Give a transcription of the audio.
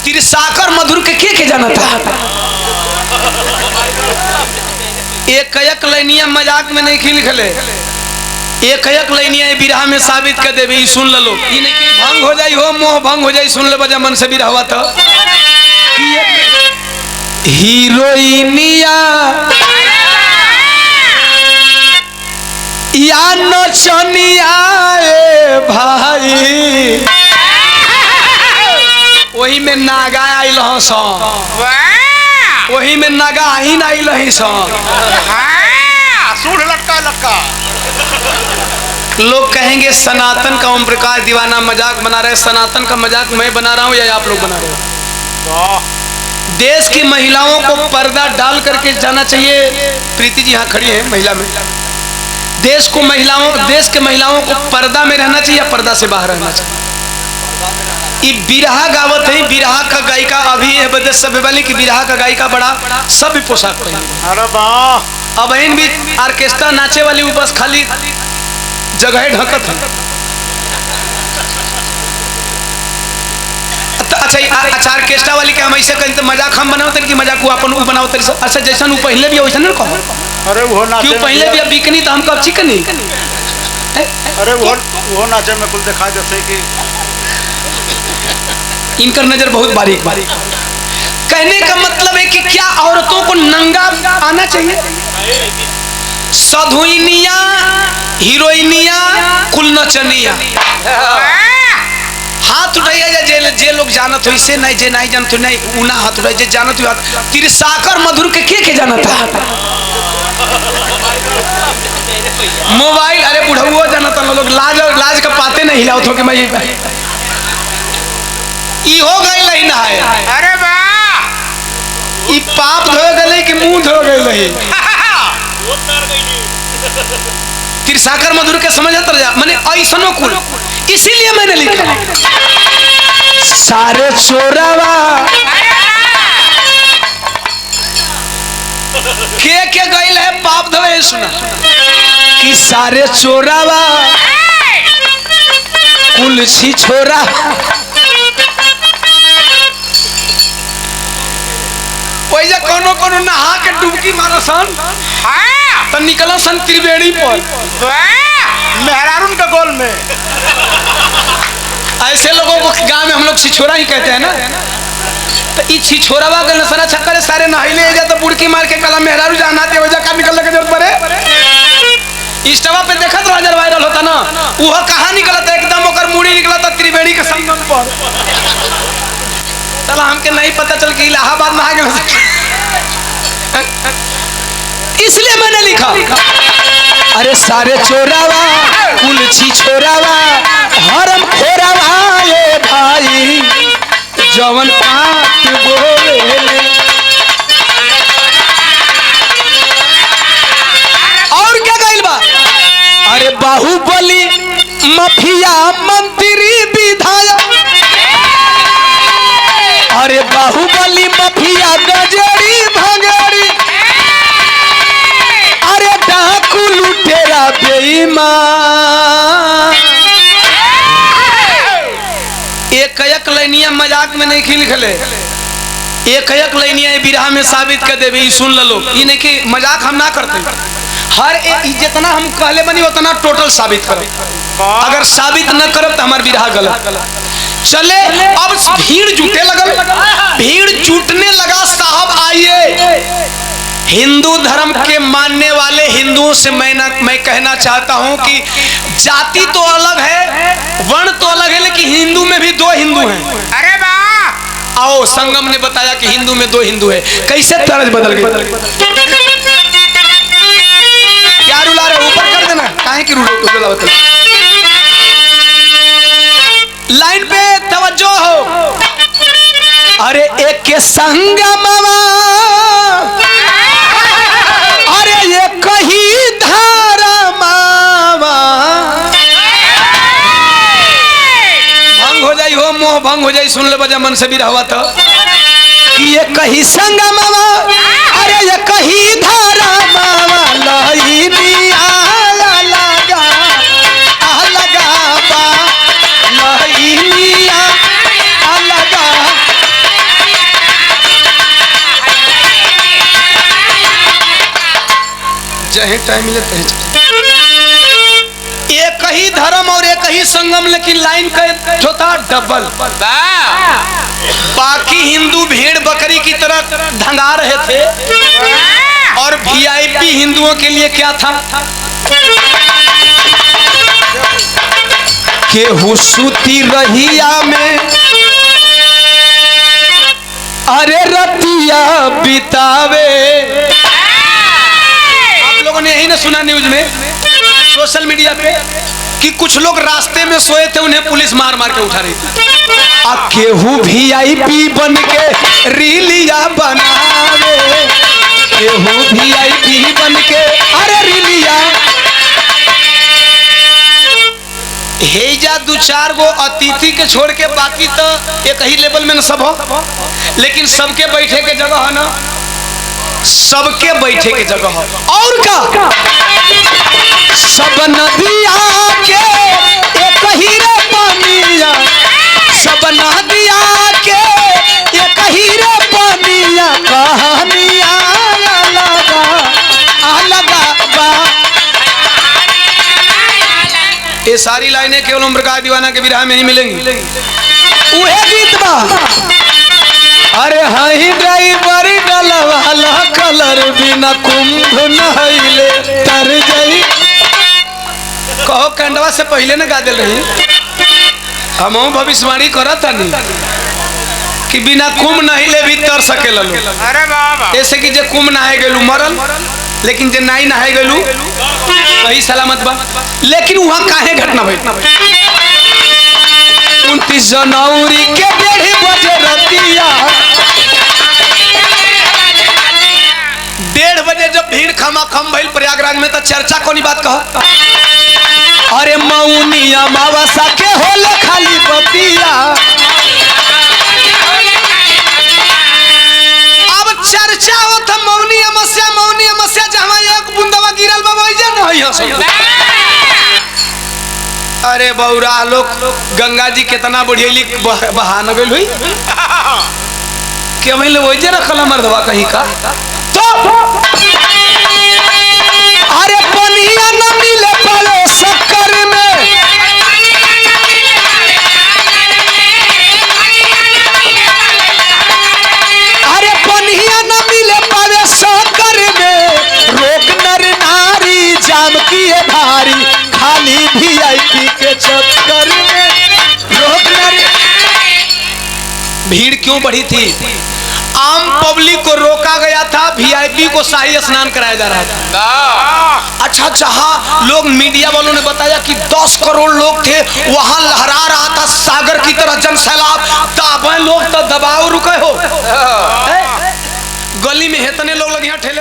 तिरसाकर मधुर के जाना था। एक लैनिया मजाक में नहीं लिखले, एक लैनिया बिरहा में साबित कर देवे। सुन लो, ई नहीं कि भंग हो जाई हो, मोह भंग हो जाई। सुन ले बजा मन से बिरहवा तो हीरोइनिया या नचनिया भाई, वही में नागा आइल हसन, वही में नागा ही आइल हसन। सूढ़ लटका लटका। लोग कहेंगे सनातन का ओम प्रकाश दीवाना मजाक बना रहे। सनातन का मजाक मैं बना रहा हूँ या आप लोग बना रहे हो? देश की महिलाओं को पर्दा डाल करके जाना चाहिए। प्रीति जी यहाँ खड़ी हैं, महिला में। देश के महिलाओं को पर्दा में रहना चाहिए या पर्दा से बाहर रहना चाहिए? ये बिरहा गावत है, बिरहा का गायिका अभी है बदे सब वाली की बिरहा का गायिका बड़ा सब पोशाक पहने। अरे वाह, अब इन भी ऑर्केस्ट्रा नाचे वाली बस खाली जगह ढकत है। अच्छा ऑर्केस्ट्रा वाली के हम ऐसे कहीं तो मजाक हम बनाओ तरी कि मजाक वो अपन बनाओ तरी। अच्छा जैसा वो पहले भी वैसा नहीं कहो। अरे वो नाचे क्यों पहले भी अब बिकनी तो हम कब चिकनी। अरे वो नाचे में कुल दिखा जैसे कि इनका नजर बहुत बारीक बारीक। कहने का मतलब है कि क्या औरतों को नंगा आना चाहिए? सधुइनिया, हीरोइनिया, कुल नचनिया। हाथ उठाइए जे लोग जानत हो, इसे नहीं जे नहीं जानत हो नहीं उना हाथ उठाइए जे जानत हो। तिरसाकर मधुर के जानत है? मोबाइल, अरे बुढ़ाओ जानत हो लोग। लाज का पाते नहीं हिलाओ तो कि मैं ई हो गई लही ना है। अरे वाह, ई पाप धो गए कि मुंह धो गए। तिरसाकर मधुर के समझ आता जा मैंने ऐसनो कुल, इसीलिए मैंने लिखा सारे चोरावा के गई है पाप धोए। सुना कि सारे चोरावा कुल सी छोरा। वैसे कोनो कोनो नहा के डुबकी मारो सन तो निकलो सन त्रिवेणी पर मेहरारून का गोल में। ऐसे लोगों को गांव में हम लोग छिछोरा ही कहते हैं ना। तो ये छिछोरावा का नसरा छक्कर सारे नहाइले जा तो बुड़की मार के कला मेहरारू जाना ते वजह का निकलने की जरूरत पड़े। इंस्टावा पे देखत राजर वायरल होता ना, वो कहाँ निकला था एकदम ओकर मुड़ी निकला था त्रिवेणी के संगम पर। चला हमके नहीं पता चल कि इलाहाबाद में आ गया, इसलिए मैंने लिखा अरे सारे चोरावा कुल छिछोरावा हरम खोरावा ये भाई जवन पात बोले। और क्या गइल बा? अरे बाहुबली माफिया मंत्री विधायक, अरे बाहुबली माफिया गजरी भगरी, अरे डाकू लुटेरा बेईमान। एक लैनिया मजाक में नहीं लिखले, एक लैनिया बिरहा में साबित कर देवे। सुन लो, ये नहीं कि मजाक हम ना करते, हर एक जितना हम कहले बनी उतना टोटल साबित करो। अगर साबित न करो तो हमार बिरहा गलत चले। अब भीड़ जुटे लगल, भीड़ जुटने लगा। साहब आइए, हिंदू धर्म के मानने वाले हिंदुओं से मैं कहना चाहता हूं कि जाति तो अलग है, वर्ण तो अलग है, लेकिन हिंदू में भी दो हिंदू हैं। अरे वाह, आओ संगम ने बताया कि हिंदू में दो हिंदू है। कैसे तर्ज बदल गई? क्या रुला रहे? ऊपर कर देना, काहे की रुला? लाइन पे तवज्जो हो। अरे एक के संगमवा, अरे ये कही धारा मावा। भंग हो जाई हो, मोह भंग हो जाई। सुन ले बजा मन से भी रहवा तो कि ये कही संगमवा, अरे ये कही धारा मावा। लई मिया लगा लगा बा, लई मिया लगा टाइम मिले तो एक ही धर्म और एक ही संगम, लेकिन लाइन का होता डबल। बाकी हिंदू भेड़ बकरी की तरह धंगा रहे थे और वीआईपी हिंदुओं के लिए क्या था? केहू सूती रहिया में अरे रतिया बितावे। आप लोगों ने यही ना सुना न्यूज में, सोशल मीडिया पे, कि कुछ लोग रास्ते में सोए थे, उन्हें पुलिस मार मार के उठा रही थी। आ केहू वीआईपी बन के रीलिया बनावे, केहू वीआईपी बन के अरे रीलिया। हेजा दो चार गो अतिथि के छोड़ के बाकी तो एक ही लेवल में न सब हो, लेकिन सबके बैठे के जगह है ना, सबके बैठे के जगह हो। और का सब नदिया के एक ही रे पानिया, सब नदिया के एक ही रे पानिया, कहानिया अलगा बा। ये सारी लाइनें केवल उम्र का दीवाना के विरह में ही मिलेंगी। उहे गीत बा अरे हाई ड्राइवर डलवाला कलर बिना कुंभ नहैले तर जाई। कहो कंडवा से पहले न गा दिल रही, हम भविष्यवाणी करत नहीं कि बिना कुंभ नहैले भी तर सके लो। अरे बाबा ऐसे कि जे कुंभ नहाए गेलू मरल, लेकिन जे नहीं नहाए गेलू सही सलामत बा। लेकिन वहां काहे घटना भई? 29 जनवरी के 1:30 बजे रतिया, 1:30 बजे जब भीड़ खमाखम भइल प्रयागराज में, तो चर्चा कोनी बात कह। अरे मौनी अमावस्या के होले खाली बतिया। अब चर्चा होत मौनी अमावस्या जहां एक बूंदवा गिरल बा वही न होई हस। अरे बौरा लोग गंगा जी कितना बढ़िया बहान गइल हुई के भइले वही जे रखला मर्दवा कहीं का। तो अरे पनिया न मिले पावे शक्कर में, अरे पनिया न मिले पावे शक्कर में, रोक नर नारी जाम किए भारी, खाली वीआईपी के चक्कर में रोक नर। भीड़ क्यों बढ़ी थी? आम पब्लिक को रोका गया था, वीआईपी को शाही स्नान कराया जा रहा था। अच्छा जहां लोग मीडिया वालों ने बताया कि 10 करोड़ लोग थे, वहां लहरा रहा था सागर की तरह जन सैलाब। दाबे लोग तो दबाव रुके हो, गली में इतने लोग लगे ठेले